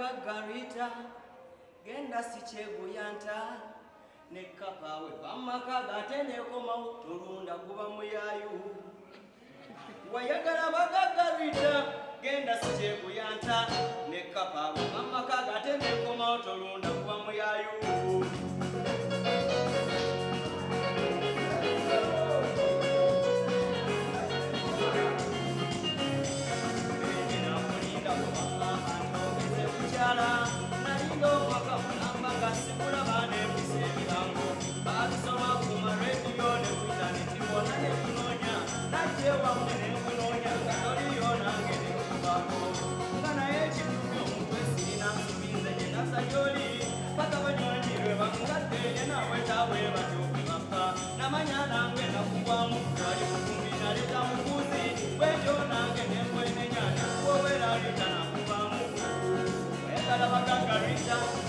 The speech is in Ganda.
bagaggarita genda sikyeguyanta nekkapawe bamakaga ate nekomawo tolunda kuba muyayu wayagala bagaggarita genda sikyeguyanta nekkapawe bamakaga ate nekomawo tolunda kuba muyayu nalinga omwaka mulamba nga simula baana empisa ebirango baabisoma ku marediyo ne ku intaneti bonna ne kunoonya najjewamu ne nkunoonya nga toliyo nange ne kubaako nga naye ekituuka omutwe sirina nsuubinze gye nasa gy'oli paka banywanirwe bangadde ye naawetaawe batyo bwe bappa namanya nange nakugwamu twali mukumbi naleeta mubuuzi bwetyo nange ne nkwenenya ne kuwoweralita nakuvaamu Bagaggarita